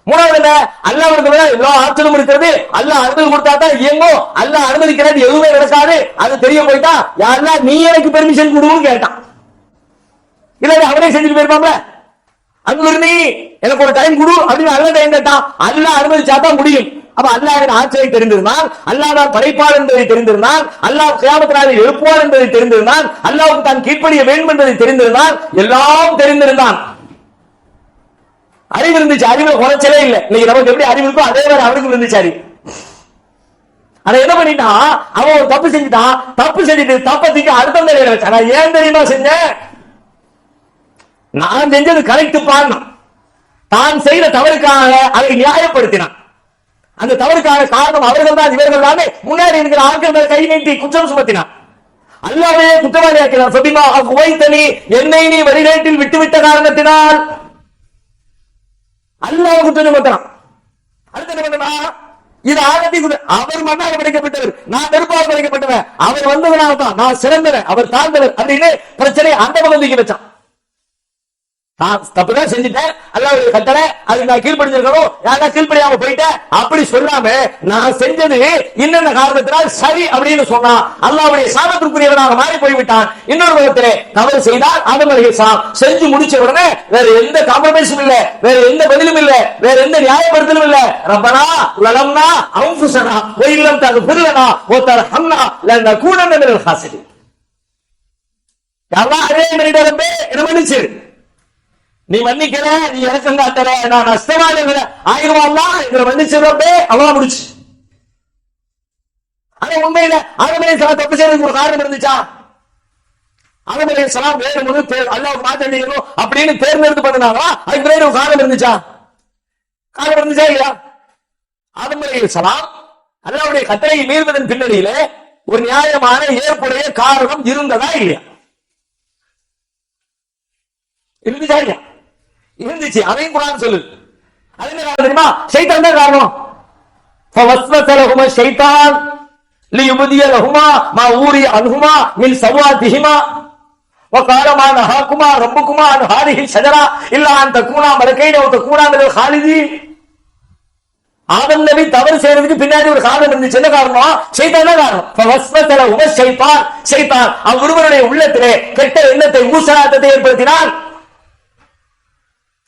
Speaker 2: மூணாவது என்ன? அல்லாஹ்வுக்கு மேல எல்லா ஆற்றலும் இருக்கிறது, அல்லாஹ் அனுமதி கொடுத்தா தான் இயங்கும், அல்லாஹ் அனுமதிக்கிறது எதுவுமே நடக்காது, அது தெரிய போயிட்டா யாரெல்லாம் நீ எனக்கு பெர்மிஷன் கொடுன்னு கேட்டான். இல்ல அவனே செஞ்சுட்டு போயிருப்பாங்க. அங்கிருந்து எனக்கு ஒரு டைம் கொடு அப்படின்னு அல்லாஹ் டைம் கேட்டான். அல்லாஹ் அனுமதிச்சாதான் முடியும். அப்ப அல்லாஹ்வின் ஆட்சியை தெரிந்திருந்தால், அல்லாஹ் தான் படைப்பாளர் என்பதை தெரிந்திருந்தால், அல்லாஹ் கியாமத் நாளில் எழுப்புவார் என்பதை தெரிந்திருந்தால், அல்லாஹ்வுக்கு தான் கீழ்ப்படிய வேண்டும் என்பதை தெரிந்திருந்தால், எல்லாம் தெரிந்திருந்தான். அறிவு இருந்துச்சு, அறிவு குறைச்சலே இல்லை. இன்னைக்கு நமக்கு எப்படி அறிவு இருக்கோ அதே மாதிரி அவனுக்கு இருந்துச்சு அறிவு. அதை என்ன பண்ணிட்டான்? அவன் ஒரு தப்பு செஞ்சுட்டான், தப்பு செஞ்சுட்டு தப்பத்துக்கு அடுத்த நிலையில வச்சான். நான் ஏன் தெரியுமா செஞ்சேன்? நான் செஞ்சது கரெக்ட் பான், தான் செய்த தவறுக்காக அதை நியாயப்படுத்தினான். அந்த தவறுக்கான காரணம் அவர்கள் தான், இவர்கள் தான் முன்னாடி இருக்கிற ஆட்கள் மேல் கை நீட்டி குற்றம் சுமத்தினான். அல்லாஹ்வே குற்றவாளி ஆக்கினான். சபிமா அக்வைதனி, என்னை நீ வழிகேட்டில் விட்டுவிட்ட காரணத்தினால் அல்லாஹ் குற்றம் சுமத்தினான். அடுத்து என்ன பண்ணா? இது ஆகத்தி அவர் மண்ணாக படைக்கப்பட்டவர், நான் நெருப்பாக படைக்கப்பட்டவன், அவர் வந்தவனால தான் நான் சிறந்தவன், அவர் தாழ்ந்தவர் அப்படின்னு பிரச்சனை அந்த பகுதிக்கு வச்சான். நான் தப்புதான் செஞ்சுட்டேன், அல்லாஹ்வுடைய கட்டளை அதுக்கு நான் கீழ்ப்படிஞ்சிருக்கணும், யாரா கீழ்ப்படியாம போயிட்டேன் அப்படி சொல்லாம நான் செஞ்சது இன்னென்ன காரணத்தினால் சரி அப்படின்னு சொன்னா அல்லாஹ்வுடைய சாபத்திற்குரியவனாக மாறி போய்விட்டான். இன்னொரு விதத்திலே தவறு செய்தால் ஆதம் அலைஹிஸ்ஸலாம் செஞ்சு முடிச்ச உடனே வேற எந்த காம்ப்ரமைஸும் இல்ல, வேற எந்த பதிலும் இல்ல, வேற எந்த நியாயப்படுத்தலும் இல்ல. ரப்பனா லலம்னா அன்ஃபுஸனா வ இல்லம் தக்ஃபிர் லனா வ தர்ஹம்னா லனகூனன்ன மினல் ஹாசிரின். யா அல்லாஹ், அதே மனிதரே என்ன மன்னிச்சிரு, நீ மன்னிக்கிற, நீ இறக்கம் காட்டுற, நான் நஷ்டமான ஆயிரவாள்னா எங்களை மன்னிச்சிடப்பே அவ்வளவு முடிச்சு. ஆனா உண்மையில ஆதம் அலைஹிஸ்ஸலாம் தப்பு செய்யறதுக்கு ஒரு காரணம் இருந்துச்சா? ஆதம் அலைஹிஸ்ஸலாம் வேற அல்லாஹ்வுக்கு மாற்றணும் அப்படின்னு தேர்ந்தெடுத்து பண்ணினாங்களா? அதுக்கு வேற ஒரு காரணம் இருந்துச்சா? காரணம் இருந்துச்சா இல்லையா? ஆதம் அலைஹிஸ்ஸலாம் அல்லாஹ்வுடைய கட்டளையை மீறுவதன் பின்னணியிலே ஒரு நியாயமான ஏற்புடைய காரணம் இருந்ததா இல்லையா? இருந்துச்சா இல்லையா? இருந்துச்சு. அதையும் குர்ஆன் சொல்லுது. அது என்ன காரணம் தெரியுமா? ஷைத்தான் தான் காரணம். ஃபவஸ்வஸ லஹுமா ஷைத்தான் லியுப்திய லஹுமா மா ஊரி அன்ஹுமா மின் சவாதிஹிமா வகால மா நஹாகுமா ரப்புகுமா அன் ஹாதிஹி ஷஜரா இல்லா அன் தகூனா மலகைன வ தகூனா மினல் காலிதீன். ஆதம் நபி தவறு செய்யறதுக்கு பின்னாடி ஒரு காரணம் இருந்துச்சு. என்ன காரணம்? ஷைத்தான் தான் காரணம். ஃபவஸ்வஸ லஹுமா ஷைத்தான், ஷைத்தான் அவருடைய உள்ளத்திலே கெட்ட எண்ணத்தை, ஊசலாட்டத்தை ஏற்படுத்தினான்.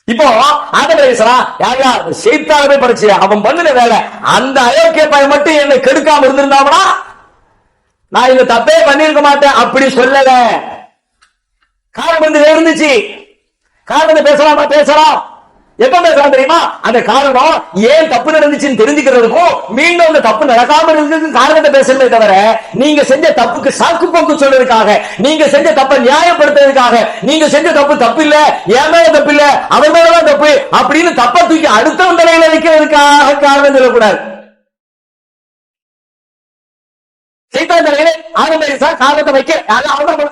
Speaker 2: இப்போ ஆதம் அலைஹிஸ்ஸலாம் யாரா ஷைத்தானவே படைச்சு அவன் பண்ணின வேலை, அந்த அயோக்கிய பையன் மட்டும் என்னை கெடுக்காம இருந்திருந்தாவனா நான் இந்த தப்பே பண்ணிருக்க மாட்டேன் அப்படி சொல்லல. காரணம் வந்து இருந்துச்சு. காரணத்தை பேசலாமா? பேசலாம். எப்ப பேசலாம் தெரியுமா? அந்த காரணம் ஏன் தப்பு நடந்துச்சுன்னு தெரிஞ்சுக்கிறதுக்கும் மீண்டும் அந்த தப்பு நடக்காம இருக்கிறதுக்கும் காரணத்தை பேசணுமே தவிர நீங்க செஞ்ச தப்புக்கு சாக்கு போக்கு சொல்றதுக்காக, நீங்க செஞ்ச தப்பை நியாயப்படுத்துறதுக்காக, நீங்க செஞ்ச தப்பு தப்பு இல்ல, என் மேல தப்பு இல்ல, அவன் மேலதான் தப்பு அப்படின்னு தப்பை தூக்கி அடுத்தவன் தலையில வைக்கிறதுக்காக காரணம் சொல்லக்கூடாது. ஷைத்தான் தலையில ஆதம் அலைஹிஸ்ஸலாம் காரணத்தை வைக்க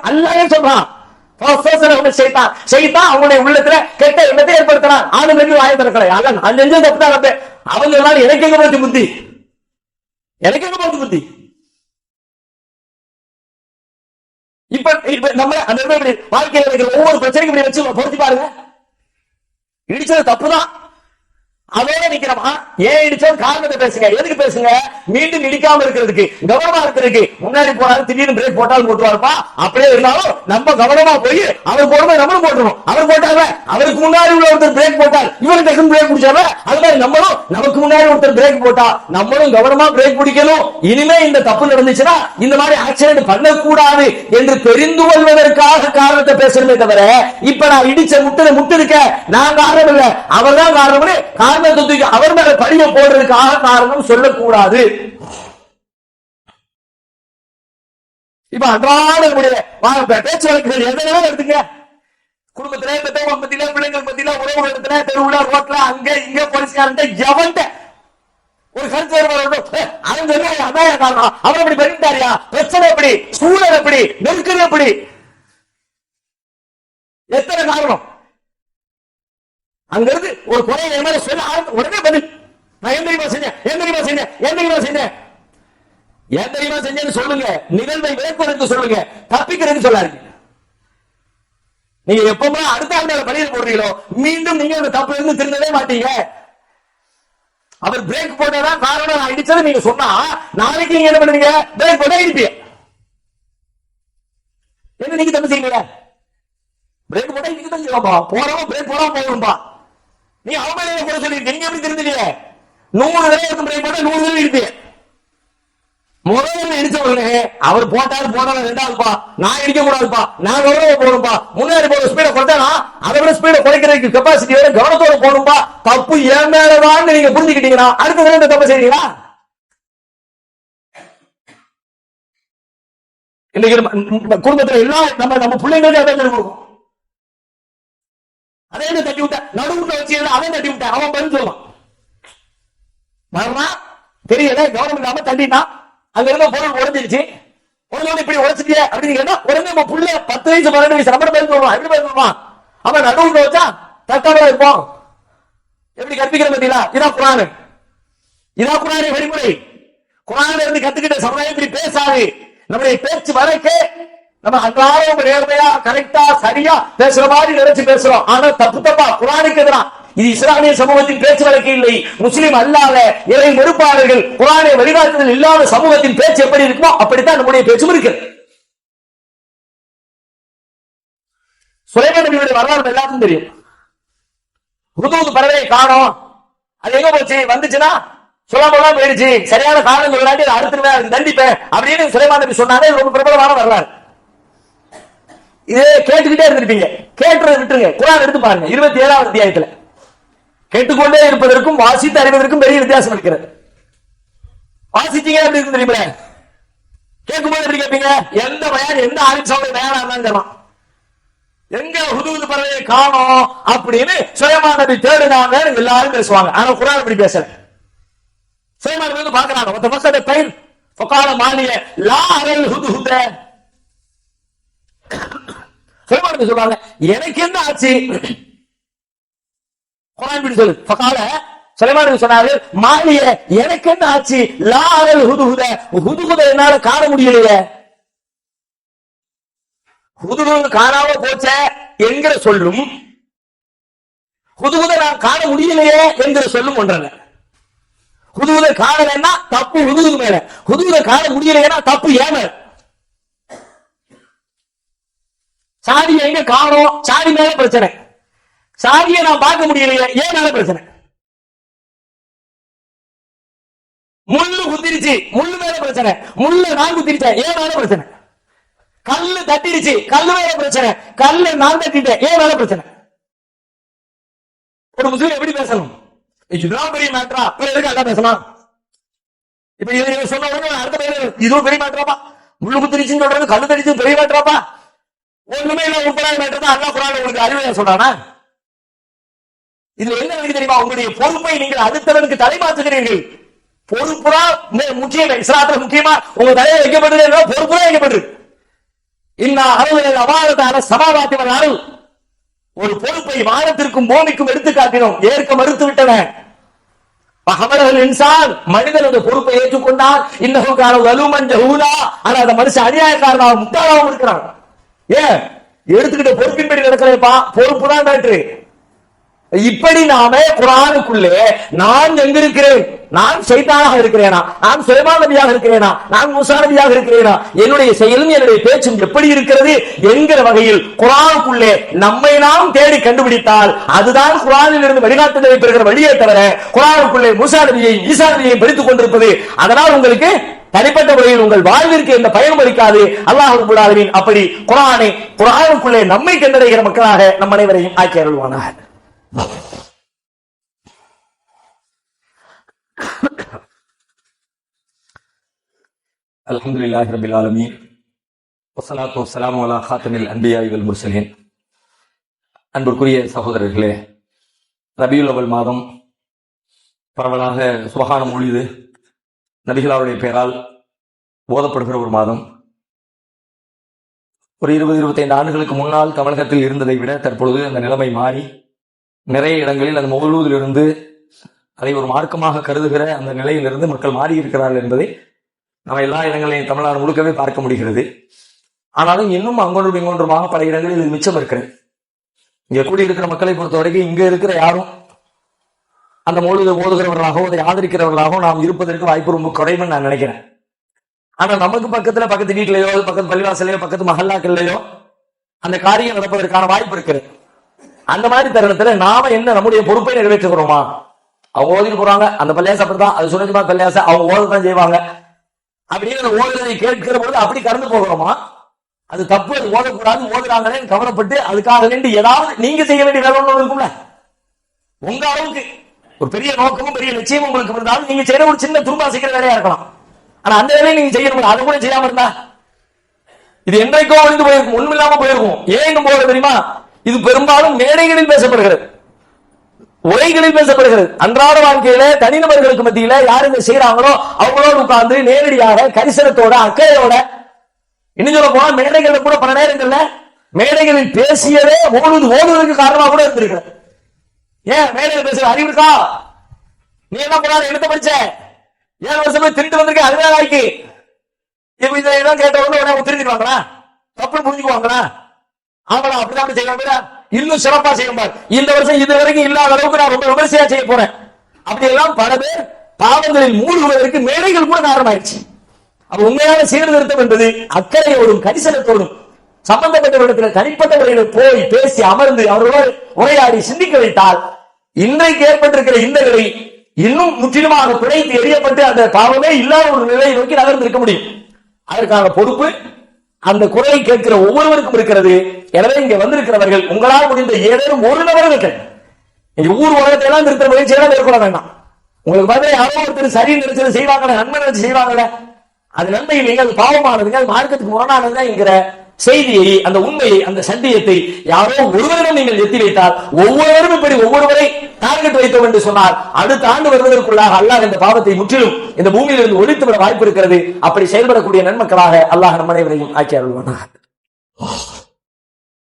Speaker 2: அல்லாஹ்வே சொல்றான். அவனுடைய உள்ளத்துல கெட்ட எண்ணத்தை ஏற்படுத்தினான். ஆதம் நபி வாயை திறக்கல. நான் செஞ்ச தப்பு தான் தப்பு. அவங்க எனக்கு எங்க போச்சு புத்தி? எனக்கு எங்க போச்சு புத்தி? இப்ப நம்ம அந்த வாழ்க்கையில இருக்கிற ஒவ்வொரு பிரச்சனைக்கும் இப்படி வச்சு பொருத்தி பாருங்க. இடிச்சது தப்புதான், அதோட நிக்கிறோமா? ஏன் இடிச்சோம் காரணத்தை பேசுங்க. எதுக்கு பேசுங்க? மீண்டும் இடிக்காம இருக்கிறதுக்கு, கவனமா இருக்கிறதுக்கு. முன்னாடி போனாலும் திடீர்னு பிரேக் போட்டாலும் போட்டுவாருப்பா. அப்படியே இருந்தாலும் நம்ம கவனமா போய் அவர் போடும்போது நம்மளும் போட்டுருவோம். அவர் போட்டாங்க, அவருக்கு முன்னாடி உள்ள ஒருத்தர் பிரேக் போட்டார், இவரு டக்குன்னு பிரேக் பிடிச்சாரு. அது மாதிரி நம்மளும் நமக்கு முன்னாடி ஒருத்தர் பிரேக் போட்டா நம்மளும் கவனமா பிரேக் பிடிக்கணும். இனிமே இந்த தப்பு நடந்துச்சுன்னா இந்த மாதிரி ஆக்சிடென்ட் பண்ணக்கூடாது என்று தெரிந்து கொள்வதற்காக காரணத்தை பேசணுமே தவிர இப்ப நான் இடிச்ச முட்டு இருக்க நான் காரணம் இல்ல, அவர் தான் காரணம்னு அவர் மேல பழிய போடுறதுக்காக காரணம் சொல்லக்கூடாது. இப்ப அன்றாட பேச்சு வழக்குகள் எதனால எடுத்துங்க. குடும்பத்தில, பெற்றவங்க மத்தியில, பிள்ளைங்கள் மத்தியில, உறவுகளிடத்துல, தெருவுல, ரோட்ல, அங்க இங்க போலீஸ்காரன் எவன்ட ஒரு கருத்து அவங்க அதான் காரணம், அவர் அப்படி பண்ணிட்டாரியா, பிரச்சனை எப்படி, சூழல் எப்படி, நெருக்கடி எப்படி, எத்தனை காரணம். அங்க இருந்து ஒரு குறையை என் மேல சொல்ல உடனே பதில். நான் என் தெரியுமா செஞ்சேன், என் தெரியுமா செஞ்சேன், என் தெரியுமா செஞ்சேன், என் தெரியுமா செஞ்சேன்னு சொல்லுங்க. நிகழ்வை விளக்குவதற்கு சொல்லுங்க, தப்பிக்கிறதுக்கு சொல்லாதீங்க. நீங்க எப்பவுமே அடுத்த ஆண்டு பணியில் போடுறீங்களோ மீண்டும் நீங்க அந்த தப்பு இருந்து திருந்தவே மாட்டீங்க. அவர் பிரேக் போட்டதான் காரணம் நான் இடிச்சது நீங்க சொன்னா நாளைக்கு நீங்க என்ன பண்ணுவீங்க? பிரேக் போட்டா இடிப்பீங்க. என்ன நீங்க தப்பு செய்வீங்க? பிரேக் போட்டா இடிக்க தான் செய்வாப்பா. போறவன் பிரேக் போடாம போகணும்பா. நீ அவமானிய கூட சொல்லிருக்க, நீங்க எப்படி திருந்தீங்க? 100 தடவை பிரேக் போட்டா 100 தடவை இடிப்பீங்க. முதல்ல இடிச்ச உடனே அவர் போட்டாரு போனாலும் ரெண்டாவதுப்பா, நான் இடிக்க கூடாதுப்பா, நான் கவனமா போகணும்பா. முன்னாடி போற ஸ்பீட குறைச்சா அதை விட ஸ்பீட குறைக்கிறதுக்கு கெப்பாசிட்டி வேற, கவனத்தோட போகணும்பா. தப்பு ஏன் மேலதான் நீங்க புரிஞ்சுக்கிட்டீங்கன்னா அடுத்த தடவை தப்பு செய்வீங்களா? இன்னைக்கு குடும்பத்துல எல்லாம் நம்ம பிள்ளைங்களுக்கு அதை கொடுக்கும். அதே தட்டி விட்ட நடுவுல வச்சு அவன் தட்டி விட்ட அவன் பதில் சொல்லுவான். தெரியல, கவனம் இல்லாம தட்டினா அங்க இருந்த பொருள் உடஞ்சிருச்சு, உடனே இப்படி உடச்சிட்டிய அப்படின்னு கேட்டா உடனே நம்ம புள்ள 10 வயசு 12 வயசு நம்ம பதில் சொல்லுவான். எப்படி பதில் சொல்லுவான்? அவன் நடுவுல வச்சா தட்டாம இருப்போம். எப்படி கற்பிக்கிற பத்தியா? இதான் குரான், இதான் குரானுடைய வழிமுறை. குரான்ல இருந்து கத்துக்கிட்ட சமுதாயம் இப்படி பேசாது. நம்முடைய பேச்சு வரைக்க நம்ம அன்றாடம் நேர்மையா கரெக்டா சரியா பேசுற மாதிரி நினைச்சு பேசுறோம். ஆனா தப்பு தப்பா குரானுக்கு எதிராக. இது இஸ்லாமிய சமூகத்தின் பேச்சு வழக்கு இல்லை. முஸ்லிம் அல்லாத இறை மறுப்பாளர்கள் குரானை வழிகாட்டுதல் இல்லாத சமூகத்தின் பேச்சு எப்படி இருக்குமோ அப்படித்தான் நம்முடைய பேச்சும் இருக்கு. சுலைமான் நபியுடைய வரலாறு எல்லாருக்கும் தெரியும். ஹுதூத் பறவையை காணோம், அது எங்க போச்சு, வந்துச்சுன்னா சொல்லாம போயிடுச்சு, சரியான காரணம் சொல்லாட்டி அறுத்துருவேன், தண்டிப்பேன் அப்படின்னு சுலைமான் நபி சொன்னாலே ரொம்ப பிரபலமான வரலாறு. இதே கேட்டுக்கிட்டே இருந்திருப்பீங்க. கேட்டுறதை விட்டுருங்க, குர்ஆன் எடுத்து பாருங்க. 27வது அத்தியாயத்துல கேட்டுக்கொண்டே இருப்பதற்கும் வாசித்து அறிவதற்கும் பெரிய வித்தியாசம் இருக்கிறது. வாசிச்சீங்க எப்படி இருக்கு தெரியுமா? கேட்கும்போது எப்படி கேட்பீங்க? எந்த பயான், எந்த ஆலிம் சௌலை பயானா இருந்தாலும் எங்க ஹுதூது பறவையை காணோம் அப்படின்னு சுலைமான் நபி தேடுனாங்க, எல்லாரும் பேசுவாங்க. ஆனா குர்ஆன் அப்படி பேசல. சுலைமான் நபி பாக்குறாங்க, மத்த மக்களோட பயிர் ஃபகால மாலிய லா அரல் ஹுதுஹுத. சுலைமான் நபி சொல்றாங்க, எனக்கு என்ன ஆச்சு? குர்ஆன் இப்படி சொல்லு. ஃபகால சுலைமான் நபி சொன்னாரு, மாலிய எனக்கு என்ன ஆச்சு? லா அரல் ஹுதுஹுத, ஹுதுஹுத என்னால காண முடியலையே. ஹுதுஹுது காணாம போச்ச என்கிற சொல்லும், ஹுதுஹுதை நான் காண முடியலையே என்கிற சொல்லும் ஒன்றல்ல. ஹுதுஹுதை காணலைன்னா தப்பு ஹுதுஹுது மேல, ஹுதுஹுதை காண முடியலைன்னா தப்பு ஏன் மேல. சாதியை எங்க காணோம்? சாதி மேல பிரச்சனை. சாதியை நான் பார்க்க முடியலையே, ஏன் மேல பிரச்சனை. முள்ளு குத்திருச்சு, முள்ளு மேல பிரச்சனை. முள்ளு நான் குத்திருச்சேன், ஏன் மேல பிரச்சனை. கல்லு தட்டிடுச்சு, கல்லு மேல பிரச்சனை. கல்லு நான் தட்டிட்டேன், ஏன் மேல பிரச்சனை. ஒரு முஸ்லீம் எப்படி பேசணும்? இதுதான் பெரிய மேட்டரா, எதுக்கு அதான் பேசலாம்? இப்ப இது சொன்ன உடனே அடுத்த பேர் இதுவும் பெரிய மேட்டராப்பா, முள்ளு குத்திருச்சுன்னு சொல்றது கல்லு தடிச்சு பெரிய மேட்டராப்பா, ஒண்ணுமே இல்ல உட்படாத மேட்டர் தான் அல்லாஹ் குர்ஆன்ல உங்களுக்கு அறிவுரை சொல்றானா? இதுல என்ன இருக்கு தெரியுமா? உங்களுடைய பொறுப்பை நீங்கள் அடுத்தவனுக்கு தலைமாற்றுகிறீர்கள். பொறுப்புறா முக்கியம், இஸ்லாத்துல முக்கியமா உங்க தலையை வைக்கப்படுது, பொறுப்புறா வைக்கப்படுது. இன்ன அருள் அபாரத்தான சமாவாத்தி அருள், ஒரு பொறுப்பை வானத்திற்கும் பூமிக்கும் எடுத்து காட்டினோம், ஏற்க மறுத்து விட்டன. இன்சான் மனிதனோட பொறுப்பை ஏற்றுக்கொண்டால் இன்னும் வலுமன் ஜஹூலா, ஆனா அந்த மனுஷன் அநியாயக்காரனாக முட்டாளாகவும் இருக்கிறான். ஏன் எடுத்துக்கிட்ட பொறுப்பின்படி நடக்கலைப்பா, பொறுப்பு தான் மேட்ரு. இப்படி நாம குர்ஆனுக்குள்ளே நான் எங்க இருக்கிறேன், நான் ஷைத்தானாக இருக்கிறேனா, நான் சுலைமான் நபியாக இருக்கிறேனா, நான் மூசா நபியாக இருக்கிறேனா, என்னுடைய செயலும் என்னுடைய பேச்சும் எப்படி இருக்கிறது என்கிற வகையில் குர்ஆனுக்குள்ளே நம்மை நாம் தேடி கண்டுபிடித்தால் அதுதான் குர்ஆனில் இருந்து வழிகாட்டுதலை பெறுகிற வழியே தவிர குர்ஆனுக்குள்ளே மூசா நபியை ஈசா நபியை படித்துக் கொண்டிருப்பது அதனால் உங்களுக்கு தனிப்பட்ட முறையில் உங்கள் வாழ்விற்கு எந்த பயனும் அளிக்காது. அல்லாஹ் ரப்பல் ஆலமீன் அப்படி குர்ஆனுக்குள்ளே நம்மை கண்டடைகிற மக்களாக நம் அனைவரையும் ஆக்கி அருள்வானாக. அல்ஹம்துலில்லாஹி ரப்பில் ஆலமீன் வஸ்ஸலாத்து வஸ்ஸலாமு அலா காத்திமில் அன்பியாஇ வல் முர்ஸலீன். அன்பிற்குரிய சகோதரர்களே, ரபியுல் அவல் மாதம் பரவலாக சுபஹான மௌலிது நபிகளாருடைய பெயரால் ஓதப்படுகிற ஒரு மாதம். ஒரு 20-25 ஆண்டுகளுக்கு முன்னால் தமிழகத்தில் இருந்ததை விட தற்பொழுது அந்த நிலைமை மாறி நிறைய இடங்களில் அந்த மௌலூதிலிருந்து அதை ஒரு மார்க்கமாக கருதுகிற அந்த நிலையிலிருந்து மக்கள் மாறி இருக்கிறார்கள் என்பதை நம்ம எல்லா இடங்களையும் தமிழ்நாடு முழுக்கவே பார்க்க முடிகிறது. ஆனாலும் இன்னும் அங்கொன்றும் இங்கொன்றுமாக பல இடங்களில் இது மிச்சம் இருக்கிறது. இங்க கூடியிருக்கிற மக்களை பொறுத்த வரைக்கும் இங்க இருக்கிற யாரும் அந்த மௌலூதை ஓதுகிறவர்களாகவோ அதை ஆதரிக்கிறவர்களாகவும் நாம் இருப்பதற்கு வாய்ப்பு ரொம்ப குறைவுன்னு நான் நினைக்கிறேன். ஆனா நமக்கு பக்கத்துல பக்கத்து வீட்டிலேயோ பக்கத்து பள்ளிவாசலையோ பக்கத்து மஹல்லாக்கள்லையோ அந்த காரியம் நடப்பதற்கான வாய்ப்பு இருக்கிறது. அந்த மாதிரி தருணத்துல நாம என்ன நம்முடைய பொறுப்பை நிறைவேற்றுகிறோமா? அவங்க ஓதிட்டு போறாங்க, அந்த பள்ளியாசை அப்படிதான், அது சுனஜமா பள்ளியாசை அவங்க ஓதத்தான் செய்வாங்க அப்படின்னு அந்த ஓதுறதை கேட்கிற பொழுது அப்படி கடந்து போகிறோமா? அது தப்பு, அது ஓதக்கூடாது, ஓதுறாங்களே கவலைப்பட்டு அதுக்காக வேண்டி ஏதாவது நீங்க செய்ய வேண்டிய வேலை ஒண்ணு இருக்கும்ல. உங்க அளவுக்கு ஒரு பெரிய நோக்கமும் பெரிய லட்சியமும் உங்களுக்கு இருந்தாலும் நீங்க செய்யற ஒரு சின்ன துரும்பாசிக்கிற வேலையா இருக்கலாம். ஆனா அந்த வேலையை நீங்க செய்யணும், அதை கூட செய்யாம இருந்தா இது என்றைக்கோ ஒழிந்து போயிருக்கும், ஒண்ணுமில்லாம போயிருக்கும். ஏன் போகிறது தெரியுமா? இது பெரும்பாலும் மேடைகளில் பேசப்படுகிறது, உரைகளில் பேசப்படுகிறது. அன்றாட வாழ்க்கையில தனிநபர்களுக்கு மத்தியில யாரு இதை செய்யறாங்களோ அவங்களோடு உட்கார்ந்து நேரடியாக கரிசனத்தோட அக்கறையோட, இன்னும் சொல்ல போனா மேடைகள்ல கூட பல நேரங்கள்ல மேடைகளில் பேசியதே ஓடுவதற்கு காரணமா கூட இருந்திருக்கு. ஏன் மேடையில் பேசுற அறிவு இருக்கா? நீ என்ன பண்ணாலும் எழுத படிச்ச 7 வருஷமே திருட்டு வந்திருக்க, அதுதான் வாய்க்கு இப்ப இதெல்லாம் கேட்டவங்க திருந்திடுவாங்களா? தப்பு புரிஞ்சுக்குவாங்களா? ஆமாடா அப்படிதான் செய்வாங்க, இன்னும் சிறப்பா செய்வாங்க. இந்த வருஷம் இது வரைக்கும் இல்லாத அளவுக்கு நான் ரொம்ப விமர்சையா செய்ய போறேன். அப்படி எல்லாம் பல பேர் பாவங்களில் மூழ்குவதற்கு மேடைகள் கூட காரணமாயிடுச்சு. அப்ப உண்மையான சீர்திருத்தம் என்பது அக்கறையோடும் கரிசனத்தோடும் சம்பந்தப்பட்டவர்களிடத்தில் தனிப்பட்ட முறையில் போய் பேசி அமர்ந்து அவர்களோடு உரையாடி சிந்திக்க வைத்தால் இன்றைக்கு ஏற்பட்டிருக்கிற இந்த நிலை இன்னும் முற்றிலுமாக குறைத்து எறியப்பட்டு அந்த பாவமே இல்லாத ஒரு நிலையை நோக்கி நகர்ந்திருக்க முடியும். அதற்கான பொறுப்பு அந்த குரலை கேட்கிற ஒவ்வொருவருக்கும் இருக்கிறது. எனவே இங்க வந்திருக்கிறவர்கள் உங்களால் முடிந்த ஏதேனும் ஒரு நபர்கள் இங்க ஊர் உலகத்தை எல்லாம் இருக்கிற முயற்சியெல்லாம் மேற்கொள்ள வேண்டாம். உங்களுக்கு பதில் யாரோ ஒருத்தர் சரி நினைச்சது செய்வாங்களே, நன்மை நினைச்சு செய்வாங்களே, அது நன்மை இல்லைங்க, அது பாவமானதுங்க, அது மார்க்கத்துக்கு முரணானதுங்க என்கிற செய்தியை, அந்த உண்மையை, அந்த சத்தியத்தை யாரோ ஒருவரிடம் நீங்கள் எத்தி வைத்தால், ஒவ்வொருவரும் இப்படி ஒவ்வொருவரை டார்கெட் வைத்தோம் என்று சொன்னால், அடுத்த ஆண்டு வருவதற்குள்ளாக அல்லாஹ் இந்த பாவத்தை முற்றிலும் இந்த பூமியிலிருந்து ஒழித்துவிட வாய்ப்பு இருக்கிறது. அப்படி செயல்படக்கூடிய நன்மக்களாக அல்லாஹ் நம் அனைவரையும் ஆக்கி அருள்வானாக.